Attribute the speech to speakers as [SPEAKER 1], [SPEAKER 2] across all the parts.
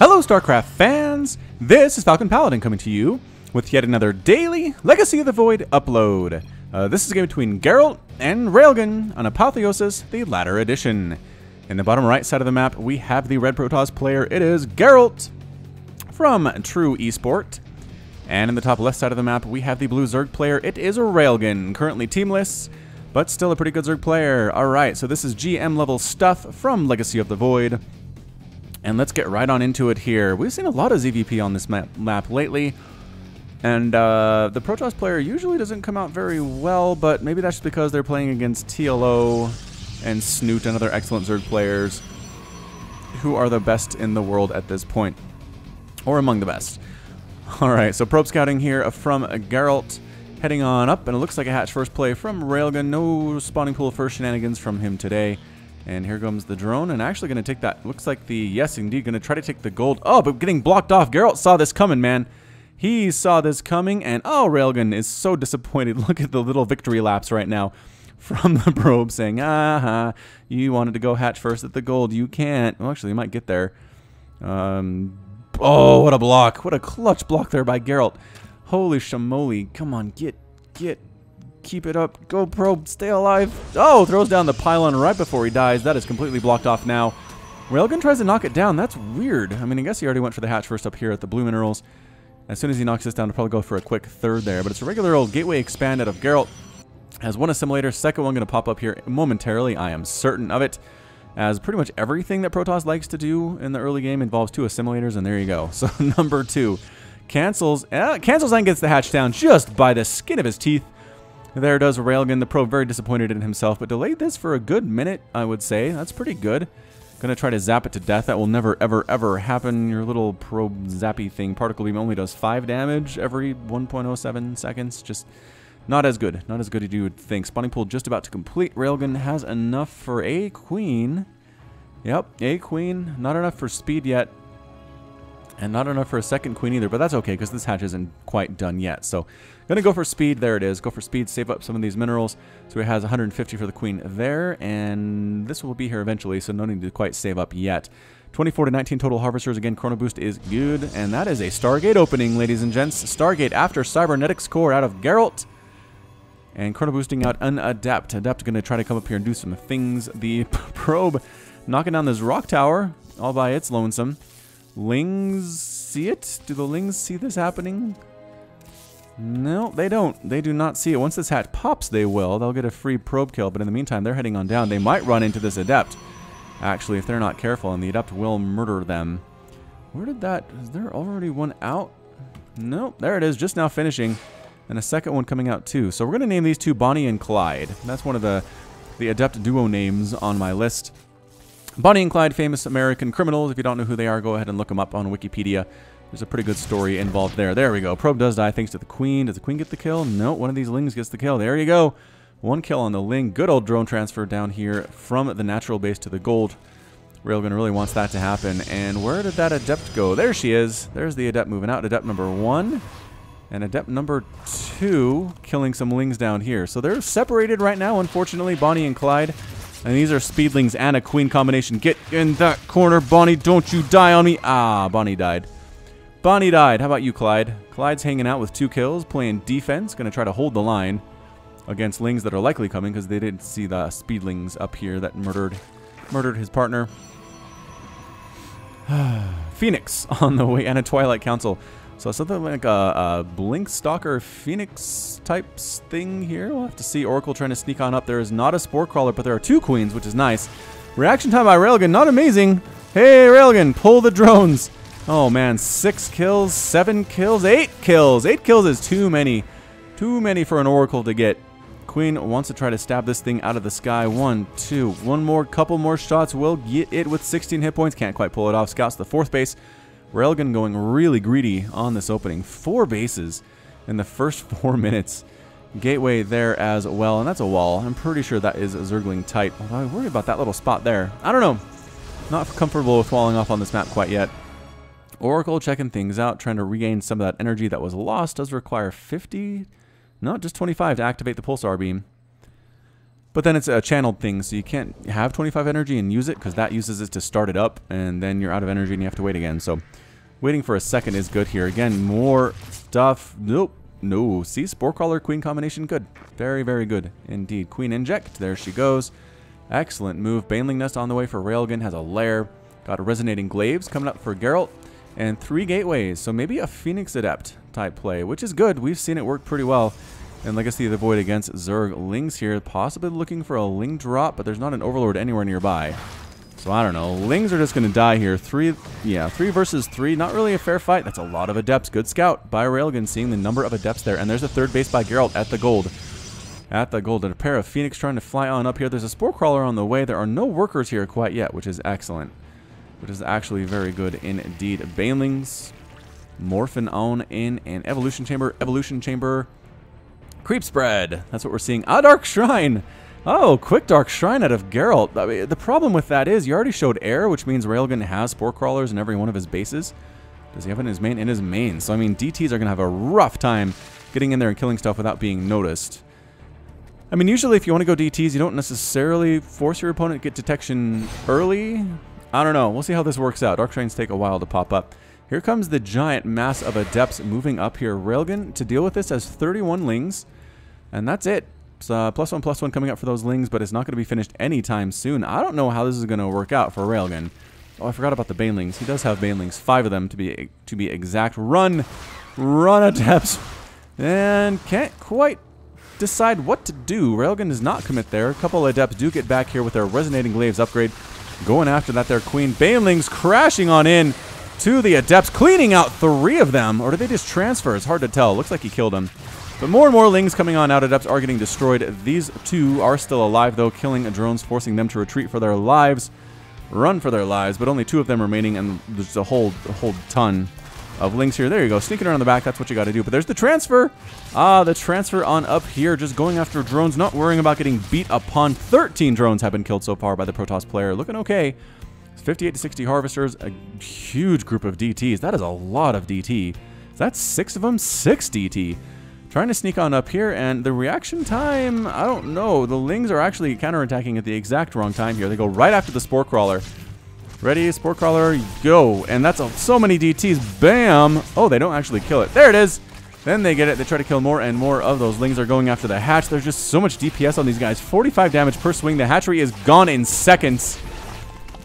[SPEAKER 1] Hello StarCraft fans, this is Falcon Paladin coming to you with yet another daily Legacy of the Void upload. This is a game between Geralt and Railgan on Apotheosis, the latter edition. In the bottom right side of the map we have the red Protoss player, it is Geralt from True Esport. And in the top left side of the map we have the blue Zerg player, it is Railgan, currently teamless, but still a pretty good Zerg player. Alright, so this is GM level stuff from Legacy of the Void. And let's get right on into it here. We've seen a lot of ZVP on this map lately. And the Protoss player usually doesn't come out very well, but maybe that's just because they're playing against TLO and Snoot and other excellent Zerg players who are the best in the world at this point. Or among the best. Alright, so probe scouting here from Geralt. Heading on up, and it looks like a hatch first play from Railgun. No spawning pool first shenanigans from him today. And here comes the drone, and actually going to take that. Looks like the, yes indeed, going to try to take the gold. Oh, but getting blocked off. Geralt saw this coming, man. He saw this coming, and oh, Railgun is so disappointed. Look at the little victory laps right now from the probe saying, aha, you wanted to go hatch first at the gold. You can't. Well, actually, you might get there. Oh, what a block. What a clutch block there by Geralt. Holy shamoly. Come on, get. Keep it up. Go probe. Stay alive. Oh, throws down the pylon right before he dies. That is completely blocked off now. Railgun tries to knock it down. That's weird. I mean, I guess he already went for the hatch first up here at the blue minerals. As soon as he knocks this down, he'll probably go for a quick third there. But it's a regular old gateway expand out of Geralt. Has one assimilator. Second one going to pop up here momentarily. I am certain of it. As pretty much everything that Protoss likes to do in the early game involves two assimilators. And there you go. So number two. Cancels and gets the hatch down just by the skin of his teeth. There does Railgun, the probe, very disappointed in himself, but delayed this for a good minute, I would say. That's pretty good. Gonna try to zap it to death. That will never, ever, ever happen. Your little probe zappy thing. Particle beam only does 5 damage every 1.07 seconds. Just not as good. Not as good as you would think. Spawning pool just about to complete. Railgun has enough for a queen. Yep, a queen. Not enough for speed yet. And not enough for a second queen either, but that's okay because this hatch isn't quite done yet. So, gonna go for speed. There it is. Go for speed, save up some of these minerals. So he has 150 for the queen there, and this will be here eventually, so no need to quite save up yet. 24 to 19 total harvesters. Again, Chrono Boost is good, and that is a Stargate opening, ladies and gents. Stargate after Cybernetics Core out of Geralt. And Chrono Boosting out an Adept. Adept gonna try to come up here and do some things. The probe knocking down this rock tower all by its lonesome. Lings see it? Do the Lings see this happening? No, they don't. They do not see it. Once this hatch pops, they will. They'll get a free probe kill, but in the meantime, they're heading on down. They might run into this Adept, actually, if they're not careful, and the Adept will murder them. Where did that... Is there already one out? Nope, there it is, just now finishing. And a second one coming out, too. So we're going to name these two Bonnie and Clyde. That's one of the Adept duo names on my list. Bonnie and Clyde, famous American criminals. If you don't know who they are, go ahead and look them up on Wikipedia. There's a pretty good story involved there. There we go. Probe does die thanks to the queen. Does the queen get the kill? No, one of these Lings gets the kill. There you go. One kill on the Ling. Good old drone transfer down here from the natural base to the gold. Railgun really wants that to happen. And where did that Adept go? There she is. There's the Adept moving out. Adept number 1. And Adept number 2 killing some Lings down here. So they're separated right now, unfortunately, Bonnie and Clyde. And these are Speedlings and a Queen combination. Get in that corner, Bonnie. Don't you die on me. Ah, Bonnie died. Bonnie died. How about you, Clyde? Clyde's hanging out with 2 kills, playing defense. Going to try to hold the line against Lings that are likely coming because they didn't see the Speedlings up here that murdered his partner. Phoenix on the way, and a Twilight Council. So something like a Blink Stalker Phoenix type thing here. We'll have to see. Oracle trying to sneak on up. There is not a Spore Crawler, but there are 2 queens, which is nice. Reaction time by Railgun, not amazing. Hey, Railgun, pull the drones. Oh, man, 6 kills, 7 kills, 8 kills. 8 kills is too many. Too many for an Oracle to get. Queen wants to try to stab this thing out of the sky. 1, 2, one more, couple more shots. Will get it with 16 hit points. Can't quite pull it off. Scouts the 4th base. Railgun going really greedy on this opening. 4 bases in the first 4 minutes. Gateway there as well, and that's a wall. I'm pretty sure that is a Zergling type. Although I worry about that little spot there. I don't know. Not comfortable with falling off on this map quite yet. Oracle checking things out, trying to regain some of that energy that was lost. Does require 50, not just 25 to activate the Pulsar Beam. But then it's a channeled thing, so you can't have 25 energy and use it, because that uses it to start it up, and then you're out of energy and you have to wait again. So waiting for a second is good here. Again, more stuff. Nope. No. See, Spore Crawler, Queen combination, good. Very, very good indeed. Queen inject. There she goes. Excellent move. Baneling Nest on the way for Railgan. Has a lair. Got a Resonating Glaives coming up for Geralt. And 3 gateways. So maybe a Phoenix Adept type play, which is good. We've seen it work pretty well. And Legacy of the Void against Zerg. Lings here, possibly looking for a Ling drop, but there's not an Overlord anywhere nearby. So I don't know. Lings are just going to die here. 3 versus 3. Not really a fair fight. That's a lot of Adepts. Good scout by Railgan, seeing the number of Adepts there. And there's a third base by Geralt at the gold. At the gold. And a pair of Phoenix trying to fly on up here. There's a Spore Crawler on the way. There are no workers here quite yet, which is excellent. Which is actually very good indeed. Banelings. Morphin on in an Evolution Chamber. Evolution Chamber. Creep Spread. That's what we're seeing. Ah, Dark Shrine. Oh, quick Dark Shrine out of Geralt. I mean, the problem with that is you already showed air, which means Railgan has Spore Crawlers in every one of his bases. Does he have it in his main? In his main. So, I mean, DTs are going to have a rough time getting in there and killing stuff without being noticed. I mean, usually if you want to go DTs, you don't necessarily force your opponent to get detection early. I don't know. We'll see how this works out. Dark Shrines take a while to pop up. Here comes the giant mass of Adepts moving up here. Railgan, to deal with this, has 31 Lings. And that's it. It's +1/+1 coming up for those Lings, but it's not going to be finished anytime soon. I don't know how this is going to work out for Railgan. Oh, I forgot about the Banelings. He does have Banelings. 5 of them to be exact. Run! Run, Adepts! And can't quite decide what to do. Railgan does not commit there. A couple of Adepts do get back here with their Resonating Glaives upgrade. Going after that, their Queen. Banelings crashing on in to the Adepts, cleaning out 3 of them. Or did they just transfer? It's hard to tell. Looks like he killed them. But more and more Lings coming on out. Adepts are getting destroyed. These 2 are still alive, though, killing drones, forcing them to retreat for their lives. Run for their lives, but only 2 of them remaining, and there's a whole ton of Lings here. There you go. Sneaking around the back, that's what you got to do. But there's the transfer. Ah, the transfer on up here, just going after drones, not worrying about getting beat upon. 13 drones have been killed so far by the Protoss player. Looking okay. 58 to 60 Harvesters, a huge group of DTs. That is a lot of DT. That's 6 of them, 6 DT. Trying to sneak on up here, and the reaction time, I don't know. The Lings are actually counterattacking at the exact wrong time here. They go right after the Spore Crawler. Ready, Spore Crawler, go. And that's so many DTs. Bam! Oh, they don't actually kill it. There it is! Then they get it. They try to kill more and more of those Lings. Are going after the hatch. There's just so much DPS on these guys. 45 damage per swing. The hatchery is gone in seconds.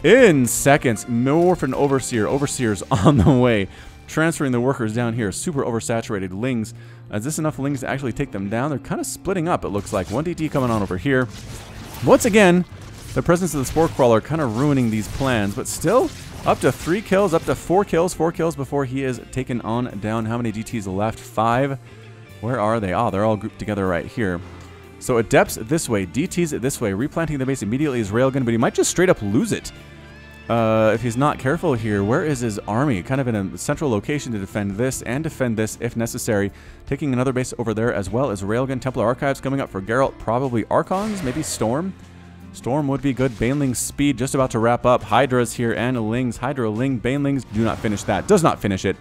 [SPEAKER 1] In seconds. Morphin Overseer. Overseer's on the way. Transferring the workers down here. Super oversaturated Lings. Is this enough Lings to actually take them down? They're kind of splitting up, it looks like. 1 DT coming on over here. Once again, the presence of the Spore Crawler kind of ruining these plans, but still up to 3 kills, up to 4 kills. 4 kills before he is taken on down. How many DTs left? 5. Where are they? Oh, they're all grouped together right here. So Adepts this way, DTs this way. Replanting the base immediately is Railgun, but he might just straight up lose it. If he's not careful here. Where is his army? Kind of in a central location to defend this and defend this if necessary. Taking another base over there as well as Railgun. Templar Archives coming up for Geralt. Probably Archons, maybe Storm. Storm would be good. Baneling's speed just about to wrap up. Hydra's here and Lings. Hydra, Ling, Banelings do not finish that. Does not finish it.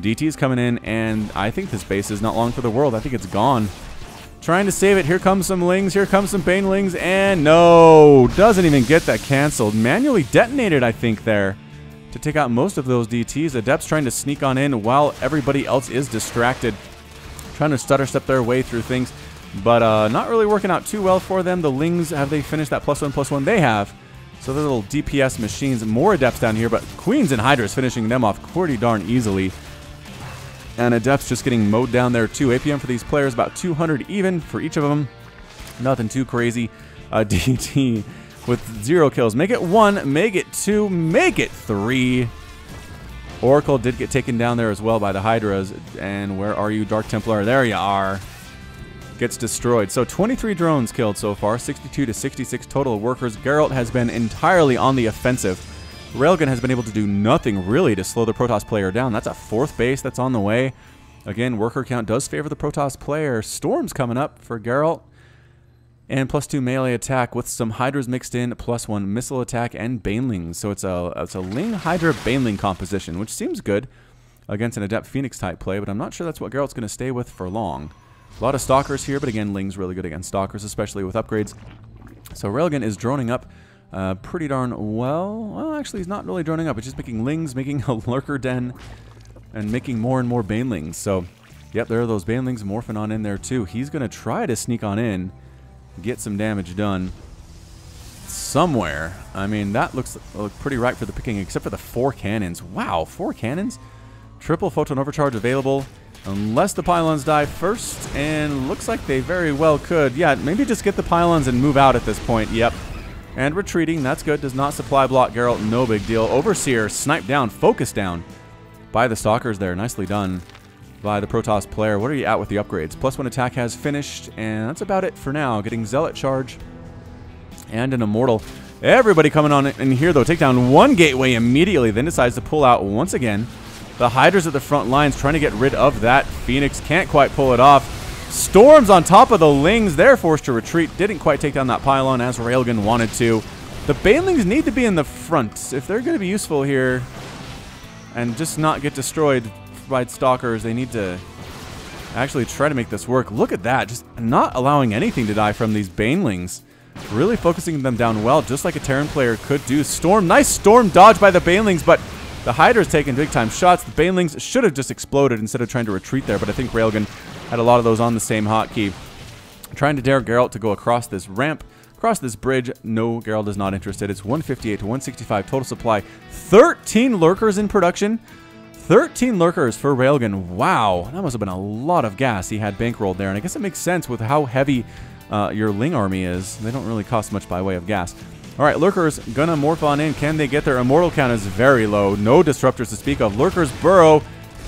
[SPEAKER 1] DT's coming in, and I think this base is not long for the world. I think it's gone. Trying to save it. Here comes some Lings. Here comes some Banelings. And no, doesn't even get that canceled. Manually detonated, I think, there to take out most of those DTs. Adepts trying to sneak on in while everybody else is distracted. Trying to stutter step their way through things. But not really working out too well for them. The Lings, have they finished that +1/+1? They have. So they're little DPS machines. More Adepts down here, but Queens and Hydras finishing them off pretty darn easily. And Adepts just getting mowed down there too. APM for these players, about 200 even for each of them. Nothing too crazy. DT with 0 kills. Make it 1, make it 2, make it 3. Oracle did get taken down there as well by the Hydras. And where are you, Dark Templar? There you are. Gets destroyed. So 23 drones killed so far. 62 to 66 total workers. Geralt has been entirely on the offensive. Railgun has been able to do nothing really to slow the Protoss player down. That's a 4th base that's on the way. Again, worker count does favor the Protoss player. Storm's coming up for Geralt. And +2 melee attack with some Hydras mixed in, +1 missile attack and Banelings. So it's a Ling, Hydra, Baneling composition, which seems good against an Adept Phoenix type play, but I'm not sure that's what Geralt's going to stay with for long. A lot of Stalkers here, but again, Ling's really good against Stalkers, especially with upgrades. So Railgan is droning up pretty darn well. Well, actually, he's not really droning up. He's just making Lings, making a Lurker Den, and making more and more Banelings. So, yep, there are those Banelings morphing on in there, too. He's going to try to sneak on in, get some damage done somewhere. I mean, that looks pretty ripe for the picking, except for the 4 cannons. Wow, 4 cannons? Triple Photon Overcharge available. Unless the pylons die first, and looks like they very well could. Yeah, maybe just get the pylons and move out at this point. Yep. And retreating, that's good. Does not supply block Geralt, no big deal. Overseer sniped down, focused down by the Stalkers there. Nicely done by the Protoss player. What are you at with the upgrades? +1 attack has finished, and that's about it for now. Getting Zealot charge and an Immortal. Everybody coming on in here, though. Take down 1 gateway immediately, then decides to pull out once again. The Hydras at the front lines trying to get rid of that. Phoenix can't quite pull it off. Storms on top of the Lings. They're forced to retreat. Didn't quite take down that pylon as Railgan wanted to. The Banelings need to be in the front. If they're going to be useful here and just not get destroyed by Stalkers, they need to actually try to make this work. Look at that. Just not allowing anything to die from these Banelings. Really focusing them down well, just like a Terran player could do. Storm. Nice Storm dodge by the Banelings, but the Hydra's taking big-time shots. The Banelings should have just exploded instead of trying to retreat there, but I think Railgan had a lot of those on the same hotkey. Trying to dare Geralt to go across this ramp, across this bridge. No, Geralt is not interested. It's 158 to 165 total supply. 13 Lurkers in production. 13 Lurkers for Railgan. Wow, that must have been a lot of gas he had bankrolled there, and I guess it makes sense with how heavy your Ling army is. They don't really cost much by way of gas. All right, Lurkers gonna morph on in. Can they get their Immortal count? Is very low. No Disruptors to speak of. Lurkers burrow,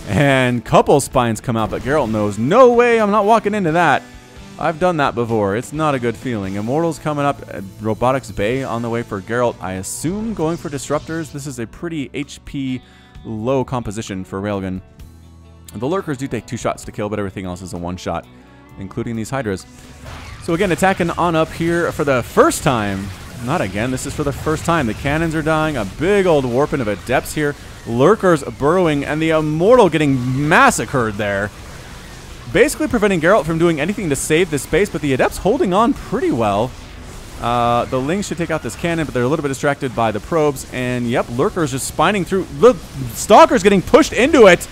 [SPEAKER 1] and couple Spines come out, but Geralt knows, no way, I'm not walking into that. I've done that before. It's not a good feeling. Immortals coming up. Robotics Bay on the way for Geralt. I assume going for Disruptors. This is a pretty HP low composition for Railgan. The Lurkers do take 2 shots to kill, but everything else is a 1-shot, including these Hydras. So again, attacking on up here for the first time. Not again, this is for the first time. The cannons are dying. A big old warping of Adepts here. Lurkers burrowing, and the Immortal getting massacred there. Basically preventing Geralt from doing anything to save this space, but the Adepts holding on pretty well. The Lings should take out this cannon, but they're a little bit distracted by the probes. And yep, Lurkers just spining through. The Stalker's getting pushed into it.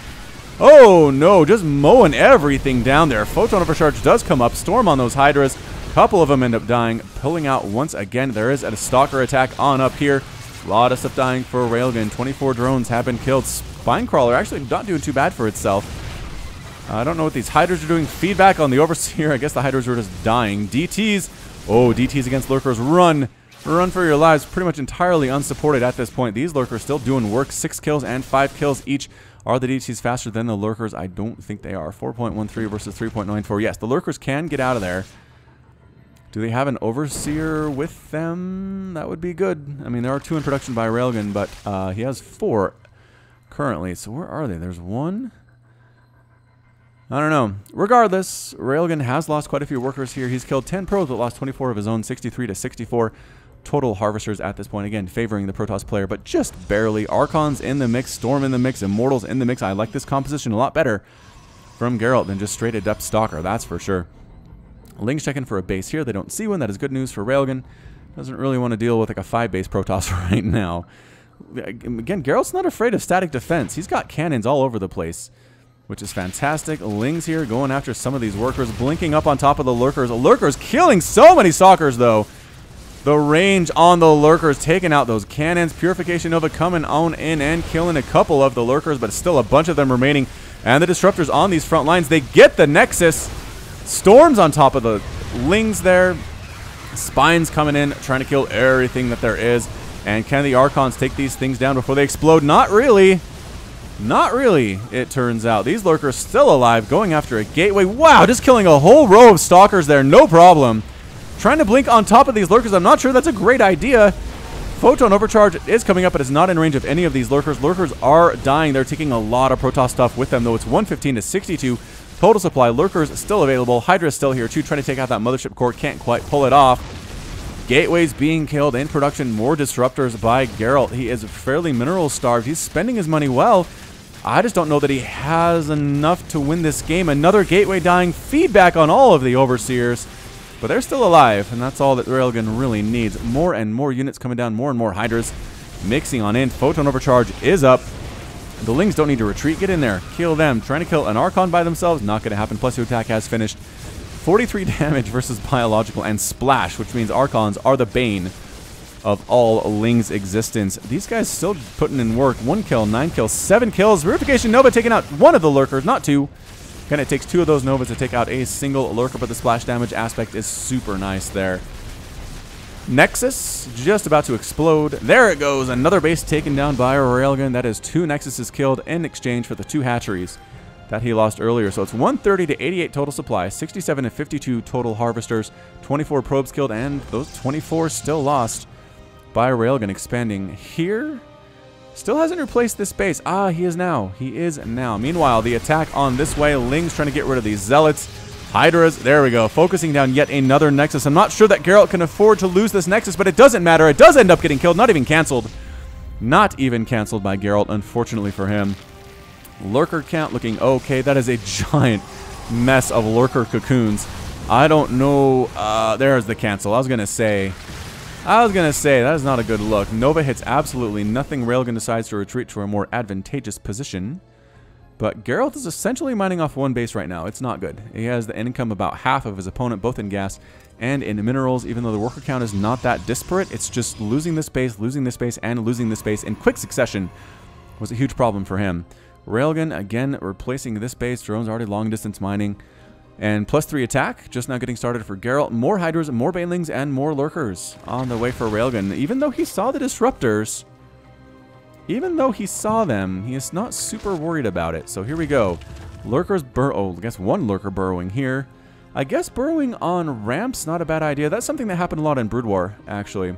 [SPEAKER 1] Oh no, just mowing everything down there. Photon Overcharge does come up. Storm on those Hydras. Couple of them end up dying, pulling out once again. There is a Stalker attack on up here. A lot of stuff dying for Railgan. 24 drones have been killed. Spinecrawler actually not doing too bad for itself. I don't know what these Hydras are doing. Feedback on the Overseer. I guess the Hydras were just dying. DTs. Oh, DTs against Lurkers. Run. Run for your lives. Pretty much entirely unsupported at this point. These Lurkers still doing work. 6 kills and 5 kills each. Are the DTs faster than the Lurkers? I don't think they are. 4.13 versus 3.94. Yes, the Lurkers can get out of there. Do they have an Overseer with them? That would be good. I mean, there are 2 in production by Railgan, but he has 4 currently. So where are they? There's 1. I don't know. Regardless, Railgan has lost quite a few workers here. He's killed 10 probes, but lost 24 of his own, 63 to 64 total harvesters at this point. Again, favoring the Protoss player, but just barely. Archons in the mix, Storm in the mix, Immortals in the mix. I like this composition a lot better from Geralt than just straight Adept Stalker, that's for sure. Ling's checking for a base here. They don't see one. That is good news for Railgan. Doesn't really want to deal with like a 5-base Protoss right now. Again, Geralt's not afraid of static defense. He's got cannons all over the place, which is fantastic. Ling's here going after some of these workers, blinking up on top of the Lurkers. Lurkers killing so many Stalkers, though. The range on the Lurkers, taking out those cannons. Purification Nova coming on in and killing a couple of the Lurkers, but still a bunch of them remaining. And the Disruptors on these front lines. They get the Nexus. Storms on top of the Lings there. Spines coming in, trying to kill everything that there is. And can the Archons take these things down before they explode? Not really. Not really, it turns out. These Lurkers still alive, going after a gateway. Wow, just killing a whole row of Stalkers there, no problem. Trying to blink on top of these Lurkers. I'm not sure that's a great idea. Photon Overcharge is coming up, but is not in range of any of these Lurkers. Lurkers are dying. They're taking a lot of Protoss stuff with them, though. It's 115 to 62. Total supply. Lurkers still available. Hydra's still here, too, trying to take out that Mothership Core. Can't quite pull it off. Gateways being killed in production. More Disruptors by Geralt. He is fairly mineral starved. He's spending his money well. I just don't know that he has enough to win this game. Another gateway dying. Feedback on all of the Overseers. But they're still alive, and that's all that Railgun really needs. More and more units coming down, more and more Hydras mixing on in. Photon Overcharge is up. The Lings don't need to retreat. Get in there. Kill them. Trying to kill an Archon by themselves. Not going to happen. +2 attack has finished. 43 damage versus Biological and Splash, which means Archons are the bane of all Ling's existence. These guys still putting in work. 1 kill, 9 kills, 7 kills. Verification Nova taking out one of the Lurkers, not 2. Again, it takes 2 of those Novas to take out a single Lurker, but the splash damage aspect is super nice there. Nexus just about to explode. There it goes. Another base taken down by a Railgun. That is 2 Nexuses killed in exchange for the 2 hatcheries that he lost earlier. So it's 130 to 88 total supply, 67 to 52 total harvesters, 24 probes killed, and those 24 still lost by Railgun. Expanding here. Still hasn't replaced this base. Ah, he is now. He is now. Meanwhile, the attack on this way. Ling's trying to get rid of these Zealots. Hydras, there we go. Focusing down yet another Nexus. I'm not sure that Geralt can afford to lose this Nexus, but it doesn't matter. It does end up getting killed. Not even canceled. Not even canceled by Geralt, unfortunately for him. Lurker count looking okay. That is a giant mess of Lurker cocoons. I don't know. There's the cancel. I was going to say that is not a good look. Nova hits absolutely nothing. Railgun decides to retreat to a more advantageous position. But Geralt is essentially mining off 1 base right now. It's not good. He has the income about half of his opponent, both in gas and in minerals. Even though the worker count is not that disparate, it's just losing this base, and losing this base in quick succession was a huge problem for him. Railgun, again, replacing this base. Drones already long-distance mining. And +3 attack, just now getting started for Geralt. More Hydras, more Banelings, and more Lurkers on the way for Railgun. Even though he saw the Disruptors, even though he saw them, he is not super worried about it. So here we go. Lurkers I guess 1 Lurker burrowing here. I guess burrowing on ramps, not a bad idea. That's something that happened a lot in Brood War, actually.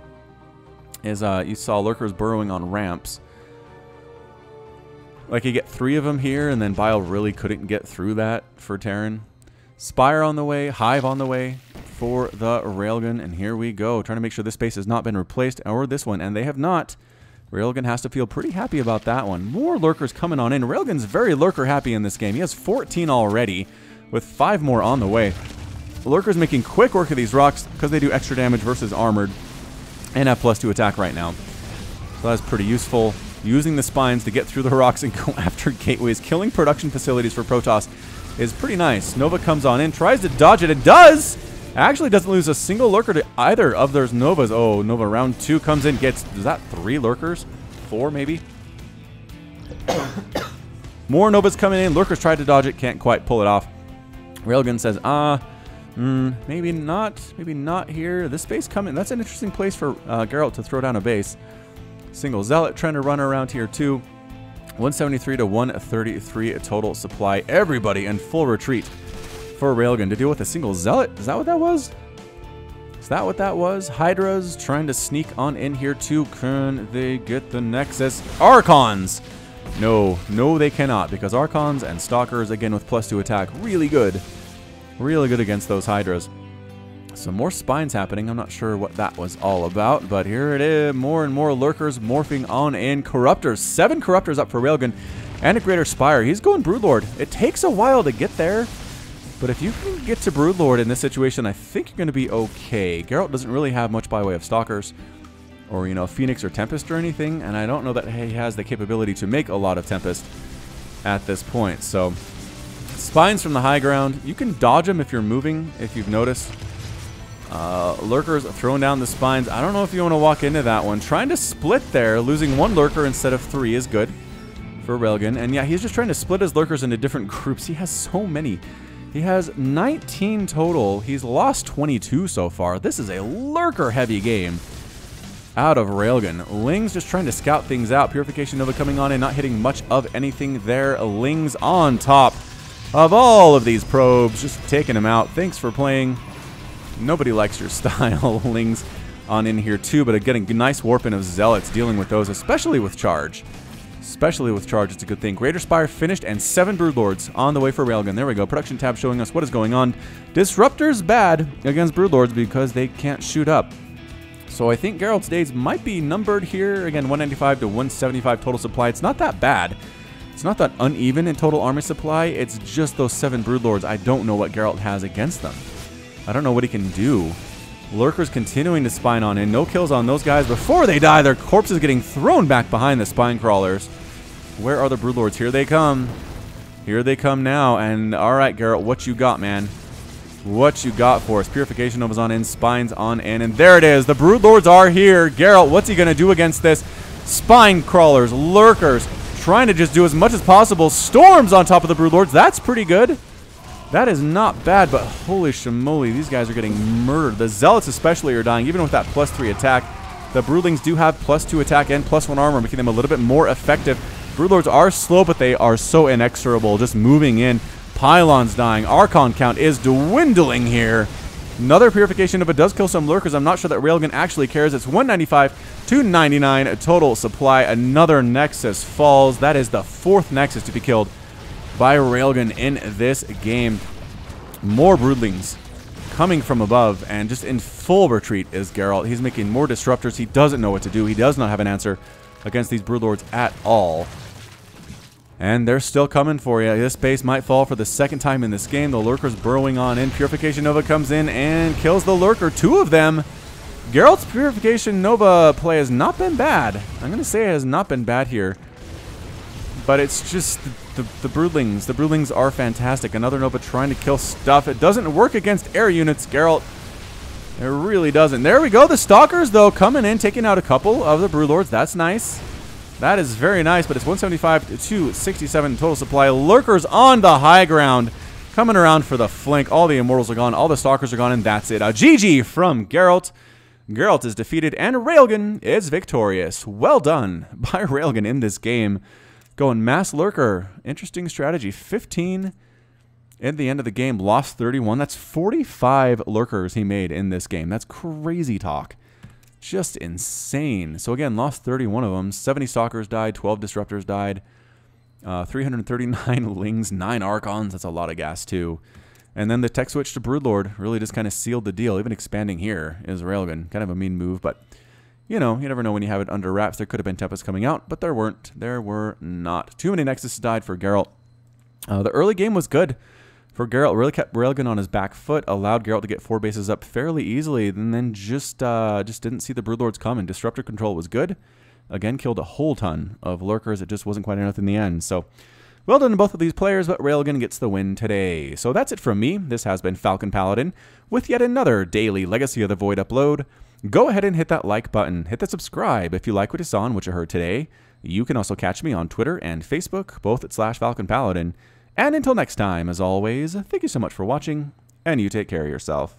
[SPEAKER 1] Is you saw Lurkers burrowing on ramps. Like you get 3 of them here, and then Bile really couldn't get through that for Terran. Spire on the way, Hive on the way for the Railgun, and here we go. Trying to make sure this base has not been replaced, or this one, and they have not. Railgun has to feel pretty happy about that one. More Lurkers coming on in. Railgun's very Lurker happy in this game. He has 14 already, with 5 more on the way. Lurkers making quick work of these rocks because they do extra damage versus armored, and have +2 attack right now. So that's pretty useful. Using the spines to get through the rocks and go after gateways, killing production facilities for Protoss is pretty nice. Nova comes on in, tries to dodge it. It does! Actually doesn't lose a single Lurker to either of those Novas. Oh, Nova round 2 comes in, gets, is that 3 Lurkers? 4 maybe? More Novas coming in. Lurkers tried to dodge it, can't quite pull it off. Railgun says, maybe not here. This base coming, that's an interesting place for Geralt to throw down a base. Single Zealot trying to run around here too. 173 to 133 total supply. Everybody in full retreat for Railgun to deal with a single Zealot. Is that what that was? Is that what that was? Hydras trying to sneak on in here too. Can they get the Nexus? Archons! No, they cannot, because Archons and Stalkers, again with +2 attack, really good. Really good against those Hydras. Some more spines happening. I'm not sure what that was all about, but here it is. More and more Lurkers morphing on in. Corruptors. 7 Corruptors up for Railgun and a Greater Spire. He's going Broodlord. It takes a while to get there, but if you can get to Broodlord in this situation, I think you're going to be okay. Geralt doesn't really have much by way of Stalkers or, you know, Phoenix or Tempest or anything, and I don't know that he has the capability to make a lot of Tempest at this point. So, spines from the high ground. You can dodge them if you're moving, if you've noticed. Lurkers throwing down the spines. I don't know if you want to walk into that one. Trying to split there. Losing 1 Lurker instead of 3 is good for Railgun. And yeah, he's just trying to split his Lurkers into different groups. He has so many. He has 19 total. He's lost 22 so far. This is a Lurker-heavy game out of Railgun. Ling's just trying to scout things out. Purification Nova coming on and not hitting much of anything there. Ling's on top of all of these probes. Just taking them out. Thanks for playing. Nobody likes your style. Lings on in here too, but getting a nice warping of Zealots, dealing with those, especially with charge. Especially with charge, it's a good thing. Greater Spire finished, and 7 Broodlords on the way for Railgun. There we go. Production tab showing us what is going on. Disruptors bad against Broodlords because they can't shoot up. So I think Geralt's days might be numbered here. Again, 195 to 175 total supply. It's not that bad It's not that uneven in total army supply. It's just those 7 Broodlords. I don't know what Geralt has against them. I don't know what he can do. Lurkers continuing to spine on in. No kills on those guys before they die. Their corpses getting thrown back behind the spine crawlers. Where are the Broodlords? Here they come. Here they come now. And all right, Geralt, what you got, man? What you got for us? Purification Nova's on in. Spines on in. And there it is. The Broodlords are here. Geralt, what's he going to do against this? Spine crawlers, Lurkers, trying to just do as much as possible. Storms on top of the Broodlords. That's pretty good. That is not bad, but holy shamoly, these guys are getting murdered. The Zealots especially are dying, even with that +3 attack. The Broodlings do have +2 attack and +1 armor, making them a little bit more effective. Broodlords are slow, but they are so inexorable, just moving in. Pylons dying. Archon count is dwindling here. Another Purification Nova does kill some Lurkers. I'm not sure that Railgan actually cares. It's 195 to 99 total supply. Another Nexus falls. That is the 4th Nexus to be killed by Railgan in this game. More Broodlings coming from above, and just in full retreat is Geralt. He's making more disruptors. He doesn't know what to do. He does not have an answer against these Broodlords at all. And they're still coming for you. This base might fall for the 2nd time in this game. The Lurker's burrowing on in. Purification Nova comes in and kills the Lurker. 2 of them. Geralt's Purification Nova play has not been bad. I'm going to say it has not been bad here. But it's just the Broodlings. The Broodlings are fantastic. Another Nova trying to kill stuff. It doesn't work against air units, Geralt. It really doesn't. There we go. The Stalkers, though, coming in, taking out a couple of the Broodlords. That's nice. That is very nice, but it's 175 to 67 total supply. Lurkers on the high ground, coming around for the flank. All the Immortals are gone. All the Stalkers are gone, and that's it. A GG from Geralt. Geralt is defeated, and Railgan is victorious. Well done by Railgan in this game. Going mass Lurker. Interesting strategy. 15 in the end of the game. Lost 31. That's 45 Lurkers he made in this game. That's crazy talk. Just insane. So again, lost 31 of them. 70 Stalkers died. 12 Disruptors died. 339 Lings. 9 Archons. That's a lot of gas too. And then the tech switch to Broodlord really just kind of sealed the deal. Even expanding here is Railgan. Kind of a mean move, but you know, you never know when you have it under wraps. There could have been Tempests coming out, but there weren't. There were not. Too many Nexus died for Geralt. The early game was good for Geralt. Really kept Railgan on his back foot, allowed Geralt to get 4 bases up fairly easily, and then just didn't see the Broodlords coming. Disruptor control was good. Again, killed a whole ton of Lurkers. It just wasn't quite enough in the end. So, well done to both of these players, but Railgan gets the win today. So that's it from me. This has been Falcon Paladin with yet another daily Legacy of the Void upload. Go ahead and hit that like button. Hit that subscribe if you like what you saw and what you heard today. You can also catch me on Twitter and Facebook, both at /FalconPaladin. And until next time, as always, thank you so much for watching, and you take care of yourself.